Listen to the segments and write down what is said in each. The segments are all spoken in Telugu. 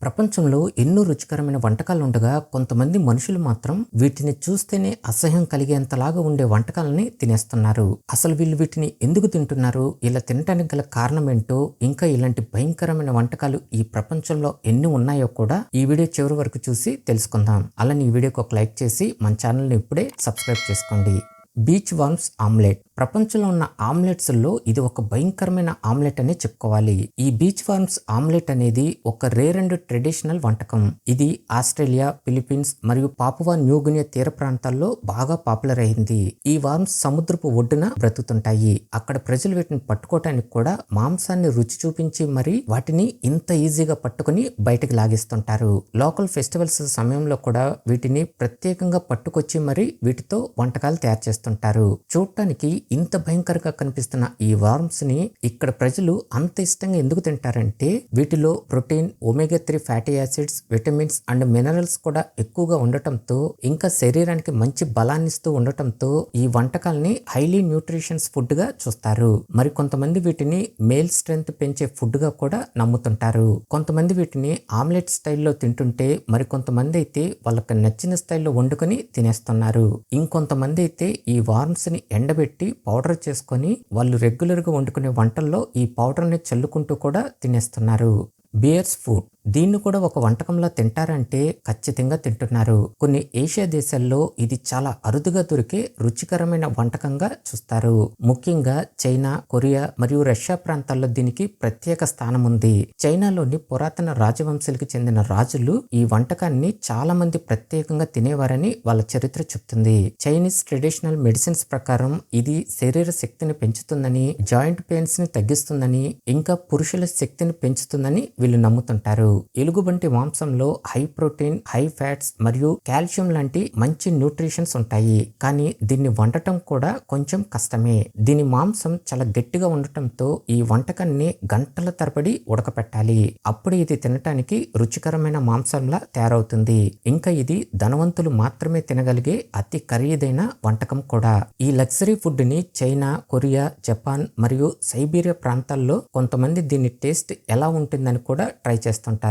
ప్రపంచంలో ఎన్నో రుచికరమైన వంటకాలు ఉండగా కొంతమంది మనుషులు మాత్రం వీటిని చూస్తేనే అసహ్యం కలిగేంతలాగా ఉండే వంటకాలని తినేస్తున్నారు. అసలు వీళ్ళు వీటిని ఎందుకు తింటున్నారు, ఇలా తినటానికి గల కారణం ఏంటో, ఇంకా ఇలాంటి భయంకరమైన వంటకాలు ఈ ప్రపంచంలో ఎన్ని ఉన్నాయో కూడా ఈ వీడియో చివరి వరకు చూసి తెలుసుకుందాం. అలానే ఈ వీడియోకి ఒక లైక్ చేసి మన ఛానల్ని ఇప్పుడే సబ్స్క్రైబ్ చేసుకోండి. Beach worms omelette. ప్రపంచంలో ఉన్న ఆమ్లెట్స్లో ఇది ఒక భయంకరమైన ఆమ్లెట్ అని చెప్పుకోవాలి. ఈ బీచ్ వార్మ్స్ ఆమ్లెట్ అనేది ఒక రేర్ అండ్ ట్రెడిషనల్ వంటకం. ఇది ఆస్ట్రేలియా, ఫిలిప్పీన్స్ మరియు పాపువా న్యూగినియా తీర ప్రాంతాల్లో బాగా పాపులర్ అయింది. ఈ వార్మ్స్ సముద్రపు ఒడ్డున బ్రతుకుతుంటాయి. అక్కడ ప్రజలు వీటిని పట్టుకోవటానికి కూడా మాంసాన్ని రుచి చూపించి మరి వాటిని ఇంత ఈజీగా పట్టుకుని బయటకు లాగిస్తుంటారు. లోకల్ ఫెస్టివల్స్ సమయంలో కూడా వీటిని ప్రత్యేకంగా పట్టుకొచ్చి మరి వీటితో వంటకాలు తయారు చేస్తుంటారు. చూడటానికి ఇంత భయంకరంగా కనిపిస్తున్న ఈ వార్మ్స్ ని ఇక్కడ ప్రజలు అంత ఇష్టంగా ఎందుకు తింటారంటే వీటిలో protein, omega 3 fatty acids, vitamins and minerals కూడా ఎక్కువగా ఉండటంతో, ఇంకా శరీరానికి మంచి బలాన్ని ఇస్తూ ఉండటంతో ఈ వంటకాలని హైలీ న్యూట్రిషన్స్ ఫుడ్ గా చూస్తారు. మరి కొంతమంది వీటిని మేల్ స్ట్రెంగ్త్ పెంచే ఫుడ్ గా కూడా నమ్ముతుంటారు. కొంతమంది వీటిని ఆమ్లెట్ స్టైల్లో తింటుంటే మరి కొంతమంది అయితే వాళ్ళకి నచ్చిన స్టైల్లో వండుకొని తినేస్తున్నారు. ఇంకొంతమంది అయితే ఈ వార్మ్స్ ని ఎండబెట్టి పౌడర్ చేసుకొని వాళ్ళు రెగ్యులర్ గా వండుకునే వంటల్లో ఈ పౌడర్ ని చల్లుకుంటూ కూడా తినేస్తున్నారు. Bears food. దీన్ని కూడా ఒక వంటకంలా తింటారంటే ఖచ్చితంగా తింటున్నారు. కొన్ని ఏషియా దేశాల్లో ఇది చాలా అరుదుగా దొరికే రుచికరమైన వంటకంగా చూస్తారు. ముఖ్యంగా చైనా, కొరియా మరియు రష్యా ప్రాంతాల్లో దీనికి ప్రత్యేక స్థానం ఉంది. చైనాలోని పురాతన రాజవంశాలకు చెందిన రాజులు ఈ వంటకాన్ని చాలా మంది ప్రత్యేకంగా తినేవారని వాళ్ళ చరిత్ర చెప్తుంది. చైనీస్ ట్రెడిషనల్ మెడిసిన్స్ ప్రకారం ఇది శరీర శక్తిని పెంచుతుందని, జాయింట్ పెయిన్స్ ని తగ్గిస్తుందని, ఇంకా పురుషుల శక్తిని పెంచుతుందని వీళ్ళు నమ్ముతుంటారు. ఎలుగుబంటి మాంసంలో హై ప్రోటీన్, హై ఫ్యాట్స్ మరియు కాల్షియం లాంటి మంచి న్యూట్రిషన్స్ ఉంటాయి. కానీ దీన్ని వండటం కూడా కొంచెం కష్టమే. దీని మాంసం చాలా గట్టిగా ఉండటంతో ఈ వంటకాన్ని గంటల తరబడి ఉడకపెట్టాలి. అప్పుడు ఇది తినటానికి రుచికరమైన మాంసంలా తయారవుతుంది. ఇంకా ఇది ధనవంతులు మాత్రమే తినగలిగే అతి ఖరీదైన వంటకం కూడా. ఈ లగ్జరీ ఫుడ్ ని చైనా, కొరియా, జపాన్ మరియు సైబీరియా ప్రాంతాల్లో కొంతమంది దీని టేస్ట్ ఎలా ఉంటుందని కూడా ట్రై చేస్తుంటారు.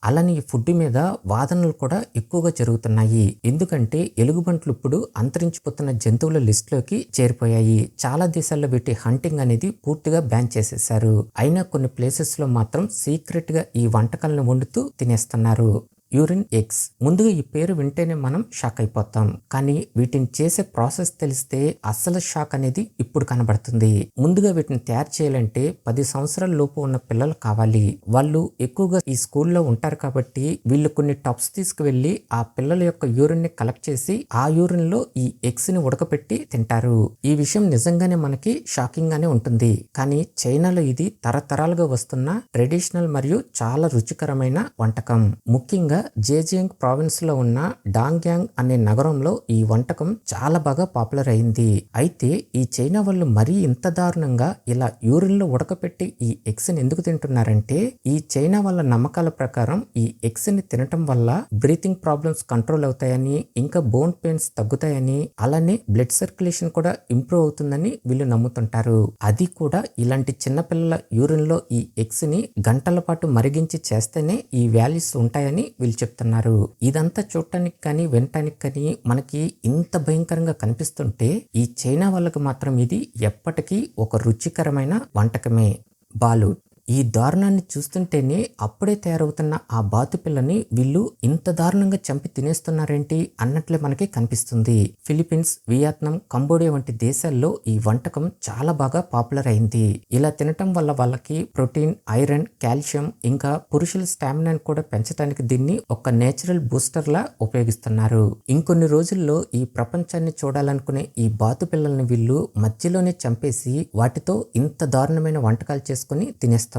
అలానే ఈ ఫుడ్ మీద వాదనలు కూడా ఎక్కువగా జరుగుతున్నాయి. ఎందుకంటే ఎలుగుబంట్లు ఇప్పుడు అంతరించిపోతున్న జంతువుల లిస్ట్ లోకి చేరిపోయాయి. చాలా దేశాల్లో వీటి హంటింగ్ అనేది పూర్తిగా బ్యాన్ చేసేశారు. అయినా కొన్ని ప్లేసెస్ లో మాత్రం సీక్రెట్ గా ఈ వంటకాలను వండుతూ తినేస్తున్నారు. Urine eggs. ముందుగా ఈ పేరు వింటేనే మనం షాక్ అయిపోతాం. కానీ వీటిని చేసే ప్రాసెస్ తెలిస్తే అసలు షాక్ అనేది ఇప్పుడు కనబడుతుంది. ముందుగా వీటిని తయారు చేయాలంటే 10 సంవత్సరాల లోపు ఉన్న పిల్లలు కావాలి. వాళ్ళు ఎక్కువగా ఈ స్కూల్లో ఉంటారు కాబట్టి వీళ్ళు కొన్ని టబ్స్ తీసుకువెళ్లి ఆ పిల్లల యొక్క యూరిన్ ని కలెక్ట్ చేసి ఆ యూరిన్ లో ఈ ఎగ్స్ ని ఉడకపెట్టి తింటారు. ఈ విషయం నిజంగానే మనకి షాకింగ్ గానే ఉంటుంది. కానీ చైనాలో ఇది తరతరాలుగా వస్తున్న ట్రెడిషనల్ మరియు చాలా రుచికరమైన వంటకం. ముఖ్యంగా జేజియాంగ్ ప్రావిన్స్ లో ఉన్న డాంగ్యాంగ్ అనే నగరంలో ఈ వంటకం చాలా బాగా పాపులర్ అయింది. అయితే ఈ చైనా వాళ్ళు మరీ ఇంత దారుణంగా ఇలా యూరిన్ లో ఉడకపెట్టి ఈ ఎగ్స్ ని ఎందుకు తింటున్నారంటే ఈ చైనా వాళ్ళ నమ్మకాల ప్రకారం ఈ ఎగ్స్ ని తినటం వల్ల బ్రీతింగ్ ప్రాబ్లమ్స్ కంట్రోల్ అవుతాయని, ఇంకా బోన్ పెయిన్స్ తగ్గుతాయని, అలానే బ్లడ్ సర్క్యులేషన్ కూడా ఇంప్రూవ్ అవుతుందని వీళ్ళు నమ్ముతుంటారు. అది కూడా ఇలాంటి చిన్నపిల్లల యూరిన్ లో ఈ ఎగ్స్ ని గంటల పాటు మరిగించి చేస్తేనే ఈ వాల్యూస్ ఉంటాయని చెప్తున్నారు. ఇదంతా చూడటానికి కానీ వినటానికి కానీ మనకి ఇంత భయంకరంగా కనిపిస్తుంటే ఈ చైనా వాళ్ళకి మాత్రం ఇది ఎప్పటికీ ఒక రుచికరమైన వంటకమే. బాలుడ్. ఈ దారుణాన్ని చూస్తుంటేనే అప్పుడే తయారవుతున్న ఆ బాతు పిల్లని వీళ్ళు ఇంత దారుణంగా చంపి తినేస్తున్నారేంటి అన్నట్లే మనకి కనిపిస్తుంది. ఫిలిప్పీన్స్, వియత్నాం, కంబోడియా వంటి దేశాల్లో ఈ వంటకం చాలా బాగా పాపులర్ అయింది. ఇలా తినటం వల్ల వాళ్ళకి ప్రోటీన్, ఐరన్, కాల్షియం ఇంకా పురుషుల స్టామినాని కూడా పెంచడానికి దీన్ని ఒక నేచురల్ బూస్టర్ లా ఉపయోగిస్తున్నారు. ఇంకొన్ని రోజుల్లో ఈ ప్రపంచాన్ని చూడాలనుకునే ఈ బాతు పిల్లల్ని వీళ్ళు మధ్యలోనే చంపేసి వాటితో ఇంత దారుణమైన వంటకాలు చేసుకుని తినేస్తున్నారు.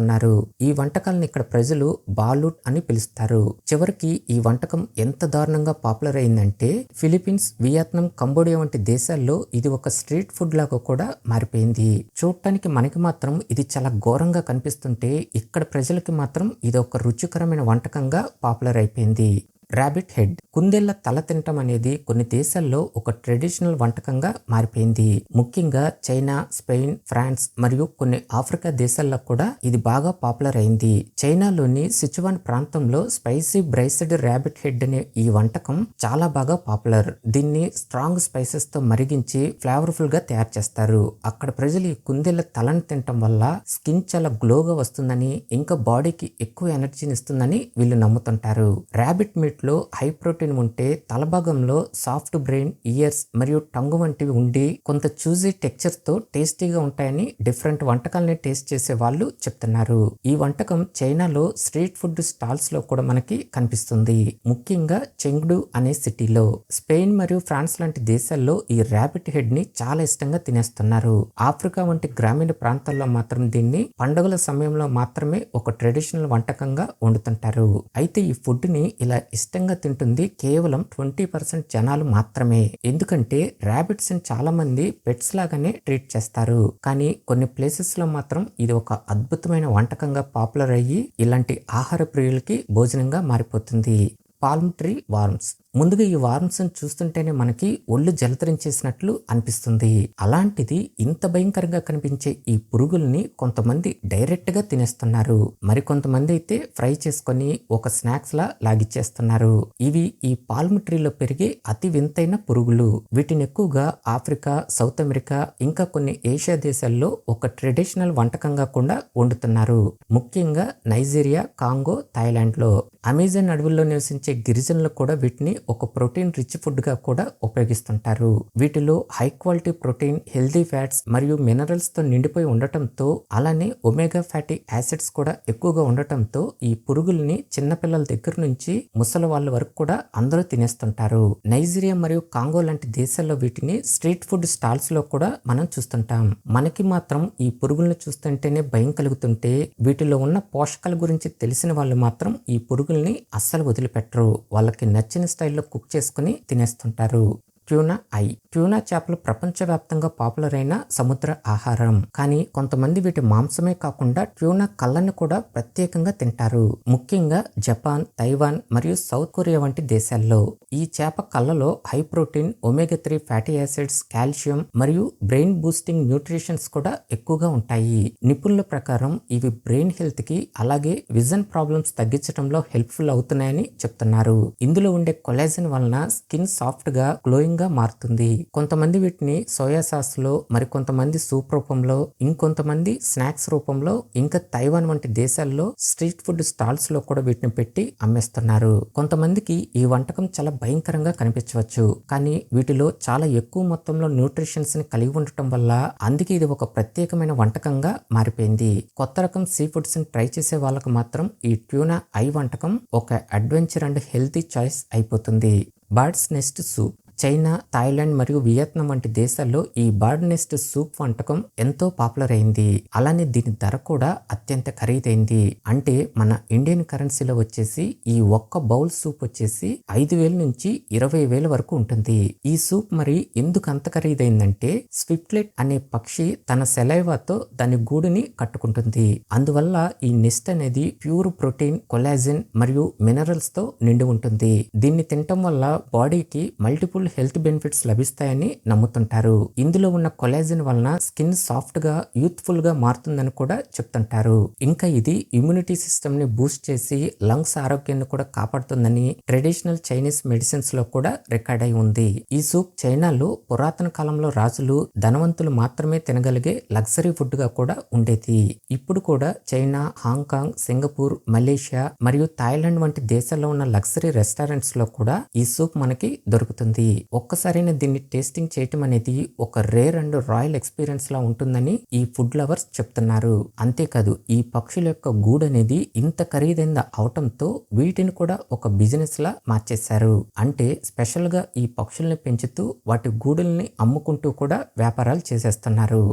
ఈ వంటకాలను ఇక్కడ ప్రజలు బాలుట్ అని పిలుస్తారు. చివరికి ఈ వంటకం ఎంత దారుణంగా పాపులర్ అయిందంటే ఫిలిప్పీన్స్, వియత్నాం, కంబోడియా వంటి దేశాల్లో ఇది ఒక స్ట్రీట్ ఫుడ్ లాగా కూడా మారిపోయింది. చూడటానికి మనకి మాత్రం ఇది చాలా ఘోరంగా కనిపిస్తుంటే ఇక్కడ ప్రజలకి మాత్రం ఇది ఒక రుచికరమైన వంటకంగా పాపులర్ అయిపోయింది. ర్యాబిట్ హెడ్, కుందేళ్ల తల తినటం అనేది కొన్ని దేశాల్లో ఒక ట్రెడిషనల్ వంటకంగా మారిపోయింది. ముఖ్యంగా చైనా, స్పెయిన్, ఫ్రాన్స్ మరియు కొన్ని ఆఫ్రికా దేశాల్లో కూడా ఇది బాగా పాపులర్ అయింది. చైనాలోని సిచువాన్ ప్రాంతంలో స్పైసీ బ్రైస్డ్ ర్యాబిట్ హెడ్ అనే ఈ వంటకం చాలా బాగా పాపులర్. దీన్ని స్ట్రాంగ్ స్పైసెస్ తో మరిగించి ఫ్లేవర్ఫుల్ గా తయారు చేస్తారు. అక్కడ ప్రజలు ఈ కుందేళ్ల తలను తినటం వల్ల స్కిన్ చాలా గ్లోగా వస్తుందని, ఇంకా బాడీకి ఎక్కువ ఎనర్జీని ఇస్తుందని వీళ్ళు నమ్ముతుంటారు. ర్యాబిట్ మీట్ లో హై ప్రోటీన్ ఉంటే తల భాగంలో సాఫ్ట్ బ్రెయిన్, ఇయర్స్ మరియు టంగు వంటివి ఉండి కొంత చూజీ టెక్చర్ తో టేస్టీగా ఉంటాయని డిఫరెంట్ వంటకాలని టేస్ట్ చేసే వాళ్ళు చెప్తున్నారు. ఈ వంటకం చైనాలో స్ట్రీట్ ఫుడ్ స్టాల్స్ లో కూడా మనకి కనిపిస్తుంది. ముఖ్యంగా చెంగ్డు అనే సిటీలో. స్పెయిన్ మరియు ఫ్రాన్స్ లాంటి దేశాల్లో ఈ ర్యాబిట్ హెడ్ ని చాలా ఇష్టంగా తినేస్తున్నారు. ఆఫ్రికా వంటి గ్రామీణ ప్రాంతాల్లో మాత్రం దీన్ని పండుగల సమయంలో మాత్రమే ఒక ట్రెడిషనల్ వంటకంగా వండుతుంటారు. అయితే ఈ ఫుడ్ ని ఇలా ఇష్టంగా తింటుంది కేవలం 20% జనాలు మాత్రమే. ఎందుకంటే ర్యాబిట్స్ ని చాలా మంది పెట్స్ లాగానే ట్రీట్ చేస్తారు. కానీ కొన్ని ప్లేసెస్ లో మాత్రం ఇది ఒక అద్భుతమైన వంటకంగా పాపులర్ అయ్యి ఇలాంటి ఆహార ప్రియులకి భోజనంగా మారిపోతుంది. పాల్మ్ ట్రీ వార్మ్స్. ముందుగా ఈ వార్మ్స్ చూస్తుంటేనే మనకి ఒళ్ళు జలతరించేసినట్లు అనిపిస్తుంది. అలాంటిది ఇంత భయంకరంగా కనిపించే ఈ పురుగుల్ని కొంతమంది డైరెక్ట్ గా తినేస్తున్నారు. మరికొంతమంది అయితే ఫ్రై చేసుకొని ఒక స్నాక్స్ లా లాగిచ్చేస్తున్నారు. ఇవి ఈ పాల్మ్ ట్రీలో పెరిగే అతి వింతైన పురుగులు. వీటిని ఎక్కువగా ఆఫ్రికా, సౌత్ అమెరికా ఇంకా కొన్ని ఏషియా దేశాల్లో ఒక ట్రెడిషనల్ వంటకంగా కూడా వండుతున్నారు. ముఖ్యంగా నైజీరియా, కాంగో, థాయిలాండ్ లో. అమెజాన్ అడవుల్లో నివసించే గిరిజనులు కూడా వీటిని ఒక ప్రోటీన్ రిచ్ ఫుడ్ గా కూడా ఉపయోగిస్తుంటారు. వీటిలో high quality protein, healthy fats మరియు మినరల్స్ తో నిండిపోయి ఉండటంతో, అలానే ఒమేగా ఫ్యాటీ యాసిడ్స్ కూడా ఎక్కువగా ఉండటంతో ఈ పురుగుల్ని చిన్నపిల్లల దగ్గర నుంచి ముసలి వాళ్ళ వరకు కూడా అందరూ తినేస్తుంటారు. నైజీరియా మరియు కాంగో లాంటి దేశాల్లో వీటిని స్ట్రీట్ ఫుడ్ స్టాల్స్ లో కూడా మనం చూస్తుంటాం. మనకి మాత్రం ఈ పురుగులను చూస్తుంటేనే భయం కలుగుతుంటే, వీటిలో ఉన్న పోషకాల గురించి తెలిసిన వాళ్ళు మాత్రం ఈ పురుగుల్ని అస్సలు వదిలిపెట్టరు. వాళ్ళకి నచ్చిన స్టైల్లో కుక్ చేసుకుని తినేస్తుంటారు. Tuna I. ట్యూనా చేపలు ప్రపంచవ్యాప్తంగా పాపులర్ అయిన సముద్ర ఆహారం. కానీ కొంతమంది వీటి మాంసమే కాకుండా ట్యూనా కళ్ళని కూడా ప్రత్యేకంగా తింటారు. ముఖ్యంగా జపాన్, తైవాన్ మరియు సౌత్ కొరియా వంటి దేశాల్లో. ఈ చేప కళ్ళలో high protein, omega 3 fatty acids, calcium మరియు బ్రెయిన్ బూస్టింగ్ న్యూట్రిషన్స్ కూడా ఎక్కువగా ఉంటాయి. నిపుణుల ప్రకారం ఇవి బ్రెయిన్ హెల్త్ కి అలాగే విజన్ ప్రాబ్లమ్స్ తగ్గించడంలో హెల్ప్ఫుల్ అవుతున్నాయని చెప్తున్నారు. ఇందులో ఉండే కొలాజన్ వలన స్కిన్ సాఫ్ట్ గా, గ్లోయింగ్ గా మారుతుంది. కొంతమంది వీటిని సోయా సాస్ లో, మరికొంతమంది సూప్ రూపంలో, ఇంకొంతమంది స్నాక్స్ రూపంలో, ఇంకా తైవాన్ వంటి దేశాల్లో స్ట్రీట్ ఫుడ్ స్టాల్స్ లో కూడా వీటిని పెట్టి అమ్మేస్తున్నారు. కొంతమందికి ఈ వంటకం చాలా భయంకరంగా కనిపించవచ్చు, కానీ వీటిలో చాలా ఎక్కువ మొత్తంలో న్యూట్రిషన్స్ ని కలిగి ఉండటం వల్ల అందుకే ఇది ఒక ప్రత్యేకమైన వంటకంగా మారిపోయింది. కొత్త రకం సీ ఫుడ్స్ ని ట్రై చేసే వాళ్ళకు మాత్రం ఈ ట్యూనా ఐ వంటకం ఒక అడ్వెంచర్ అండ్ హెల్తీ చాయిస్ అయిపోతుంది. Bird's nest soup. China, Thailand మరియు వియత్నాం వంటి దేశాల్లో ఈ బర్డ్ నెస్ట్ సూప్ వంటకం ఎంతో పాపులర్ అయింది. అలానే దీని ధర కూడా అత్యంత ఖరీదైంది. అంటే మన ఇండియన్ కరెన్సీలో వచ్చేసి ఈ ఒక్క బౌల్ సూప్ వచ్చేసి 5,000 నుంచి 20,000 వరకు ఉంటుంది. ఈ సూప్ మరి ఎందుకు అంత ఖరీదైందంటే, స్విఫ్ట్లెట్ అనే పక్షి తన సెలైవాతో దాని గూడుని కట్టుకుంటుంది. అందువల్ల ఈ నెస్ట్ అనేది ప్యూర్ ప్రోటీన్, కొలాజిన్ మరియు మినరల్స్ తో నిండి ఉంటుంది. దీన్ని తినటం వల్ల బాడీకి మల్టిపుల్ హెల్త్ బెనిఫిట్స్ లభిస్తాయని నమ్ముతుంటారు. ఇందులో ఉన్న కొలాజిన్ వలన స్కిన్ సాఫ్ట్ గా, యూత్ఫుల్ గా మారుతుందని కూడా చెప్తుంటారు. ఇంకా ఇది ఇమ్యూనిటీ సిస్టమ్ ని బూస్ట్ చేసి లంగ్స్ ఆరోగ్యాన్ని కూడా కాపాడుతుందని ట్రెడిషనల్ చైనీస్ మెడిసిన్స్ లో కూడా రికార్డ్ అయి ఉంది. ఈ సూప్ చైనాలో పురాతన కాలంలో రాజులు, ధనవంతులు మాత్రమే తినగలిగే లగ్జరీ ఫుడ్ గా కూడా ఉండేది. ఇప్పుడు కూడా చైనా, హాంకాంగ్, సింగపూర్, మలేషియా మరియు థాయిలాండ్ వంటి దేశాల్లో ఉన్న లగ్జరీ రెస్టారెంట్స్ లో కూడా ఈ సూప్ మనకి దొరుకుతుంది. ఒక్కసారైనా దీన్ని టేస్టింగ్ చేయటం అనేది ఒక రేర్ అండ్ రాయల్ ఎక్స్పీరియన్స్ లా ఉంటుందని ఈ ఫుడ్ లవర్స్ చెప్తున్నారు. అంతేకాదు ఈ పక్షుల యొక్క గూడు అనేది ఇంత ఖరీదైన అవటంతో వీటిని కూడా ఒక బిజినెస్ లా మార్చేశారు. అంటే స్పెషల్ గా ఈ పక్షుల్ని పెంచుతూ వాటి గూడుల్ని అమ్ముకుంటూ కూడా వ్యాపారాలు చేసేస్తున్నారు.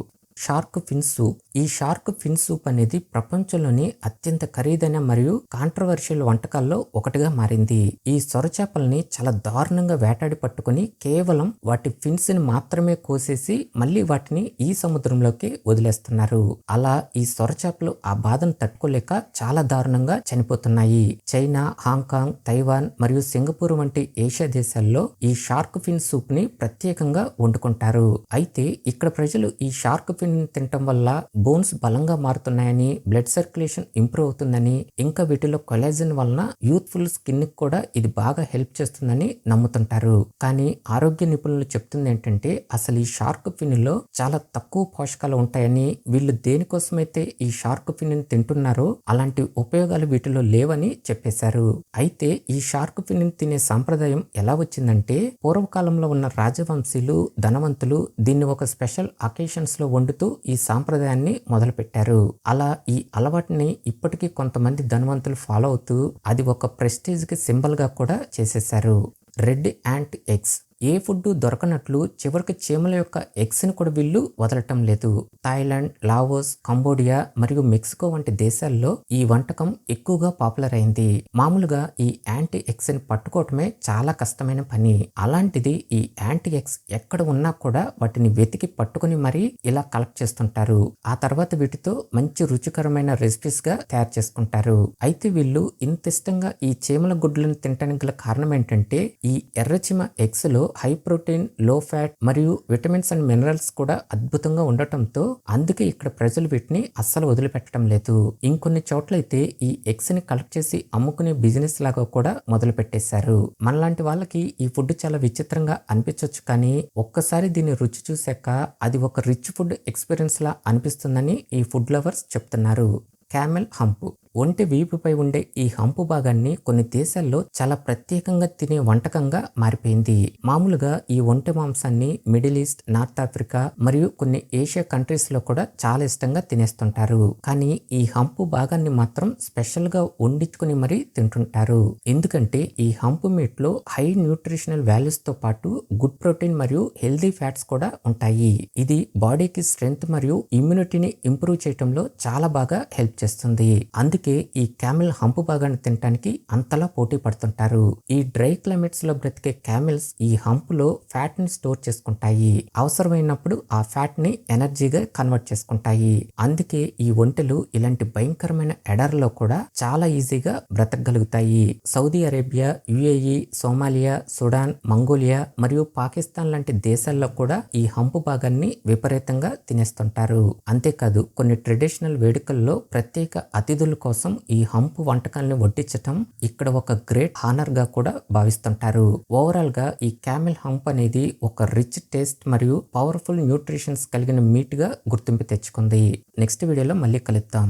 Shark fin soup. ఈ షార్క్ ఫిన్ సూప్ అనేది ప్రపంచంలోని అత్యంత ఖరీదైన మరియు కాంట్రవర్షియల్ వంటకాల్లో ఒకటిగా మారింది. ఈ సొరచేపల్ని చాలా దారుణంగా వేటాడి పట్టుకుని కేవలం వాటి ఫిన్స్ ని మాత్రమే కోసేసి మళ్ళీ వాటిని ఈ సముద్రంలోకి వదిలేస్తున్నారు. అలా ఈ సొరచేపలు ఆ బాధను తట్టుకోలేక చాలా దారుణంగా చనిపోతున్నాయి. చైనా, హాంకాంగ్, తైవాన్ మరియు సింగపూర్ వంటి ఏషియా దేశాల్లో ఈ షార్క్ ఫిన్ సూప్ ని ప్రత్యేకంగా వండుకుంటారు. అయితే ఇక్కడ ప్రజలు ఈ షార్క్ ఫిన్ తినటం వల్ల బోన్స్ బలంగా మారుతున్నాయని, బ్లడ్ సర్క్యులేషన్ ఇంప్రూవ్ అవుతుందని, ఇంకా వీటిలో కొలాజిన్ వలన యూత్ఫుల్ స్కిన్ కి కూడా ఇది బాగా హెల్ప్ చేస్తుందని నమ్ముతుంటారు. కానీ ఆరోగ్య నిపుణులు చెప్తుంది ఏంటంటే అసలు ఈ షార్క్ ఫిన్ లో చాలా తక్కువ పోషకాలు ఉంటాయని, వీళ్ళు దేనికోసమైతే ఈ షార్క్ ఫిన్ ని తింటున్నారో అలాంటి ఉపయోగాలు వీటిలో లేవని చెప్పేశారు. అయితే ఈ షార్క్ ఫిన్ ని తినే సాంప్రదాయం ఎలా వచ్చిందంటే పూర్వకాలంలో ఉన్న రాజవంశీయులు, ధనవంతులు దీన్ని ఒక స్పెషల్ అకేషన్స్ లో వండుతూ ఈ సాంప్రదాయాన్ని మొదలుపెట్టారు. అలా ఈ అలవాటుని ఇప్పటికీ కొంతమంది ధనవంతులు ఫాలో అవుతూ అది ఒక ప్రెస్టీజ్ కి సింబల్ గా కూడా చేసేశారు. Red ant eggs. ఏ ఫుడ్ దొరకనట్లు చివరికి చీమల యొక్క ఎగ్స్ ని కూడా వీళ్ళు వదలటం లేదు. థాయిలాండ్, లావోస్, కంబోడియా మరియు మెక్సికో వంటి దేశాల్లో ఈ వంటకం ఎక్కువగా పాపులర్ అయింది. మామూలుగా ఈ యాంటీ ఎగ్స్ ని పట్టుకోవటమే చాలా కష్టమైన పని. అలాంటిది ఈ యాంటీ ఎగ్స్ ఎక్కడ ఉన్నా కూడా వాటిని వెతికి పట్టుకుని మరీ ఇలా కలెక్ట్ చేస్తుంటారు. ఆ తర్వాత వీటితో మంచి రుచికరమైన రెసిపీస్ గా తయారు చేసుకుంటారు. అయితే వీళ్ళు ఇంత ఇష్టంగా ఈ చీమల గుడ్లను తినడానికి గల కారణం ఏంటంటే ఈ ఎర్రచీమ ఎగ్స్ లో హై ప్రోటీన్, లో ఫ్యాట్ మరియు విటమిన్స్ అండ్ మినరల్స్ కూడా అద్భుతంగా ఉండటంతో అందుకే ఇక్కడ ప్రజలు వీటిని అస్సలు వదిలిపెట్టడం లేదు. ఇంకొన్ని చోట్లయితే ఈ ఎగ్స్ ని కలెక్ట్ చేసి అమ్ముకునే బిజినెస్ లాగా కూడా మొదలు పెట్టేశారు. మనలాంటి వాళ్ళకి ఈ ఫుడ్ చాలా విచిత్రంగా అనిపించవచ్చు, కానీ ఒక్కసారి దీన్ని రుచి చూశాక అది ఒక రిచ్ ఫుడ్ ఎక్స్పీరియన్స్ లా అనిపిస్తుందని ఈ ఫుడ్ లవర్స్ చెప్తున్నారు. Camel hump. ఒంటి వీపుపై ఉండే ఈ హంపు భాగాన్ని కొన్ని దేశాల్లో చాలా ప్రత్యేకంగా తినే వంటకంగా మారిపోయింది. మామూలుగా ఈ ఒంటె మాంసాన్ని మిడిల్ ఈస్ట్, నార్త్ ఆఫ్రికా మరియు కొన్ని ఏషియా కంట్రీస్ లో కూడా చాలా ఇష్టంగా తినేస్తుంటారు. కానీ ఈ హంపు భాగాన్ని మాత్రం స్పెషల్ గా వండించుకుని మరీ తింటుంటారు. ఎందుకంటే ఈ హంపు మీట్ లో హై న్యూట్రిషనల్ వాల్యూస్ తో పాటు గుడ్ ప్రోటీన్ మరియు హెల్దీ ఫ్యాట్స్ కూడా ఉంటాయి. ఇది బాడీకి స్ట్రెంగ్త్ మరియు ఇమ్యూనిటీని ఇంప్రూవ్ చేయడంలో చాలా బాగా హెల్ప్ చేస్తుంది. అందుకే ఈ క్యామెల్ హంపు భాగాన్ని తినడానికి అంతలా పోటీ పడుతుంటారు. ఈ డ్రై క్లైమేట్స్ లో బ్రతికే క్యామెల్స్ ఈ హంపులో ఫ్యాట్ ని స్టోర్ చేసుకుంటాయి. అవసరమైనప్పుడు ఆ ఫ్యాట్ ని ఎనర్జీగా కన్వర్ట్ చేసుకుంటాయి. అందుకే ఈ ఒంటెలు ఇలాంటి భయంకరమైన ఎడారిలో కూడా చాలా ఈజీగా బ్రతకగలుగుతాయి. Saudi Arabia, UAE, Somalia, Sudan, Mongolia మరియు పాకిస్తాన్ లాంటి దేశాల్లో కూడా ఈ హంపు భాగాన్ని విపరీతంగా తినేస్తుంటారు. అంతేకాదు కొన్ని ట్రెడిషనల్ వేడుకల్లో ప్రత్యేక అతిథుల కోసం ఈ హంపు వంటకాలను వడ్డించటం ఇక్కడ ఒక గ్రేట్ హానర్ గా కూడా భావిస్తుంటారు. ఓవరాల్ గా ఈ క్యామెల్ హంప్ అనేది ఒక రిచ్ టేస్ట్ మరియు పవర్ఫుల్ న్యూట్రిషన్స్ కలిగిన మీట్ గా గుర్తింపు తెచ్చుకుంది. నెక్స్ట్ వీడియోలో మళ్ళీ కలుద్దాం.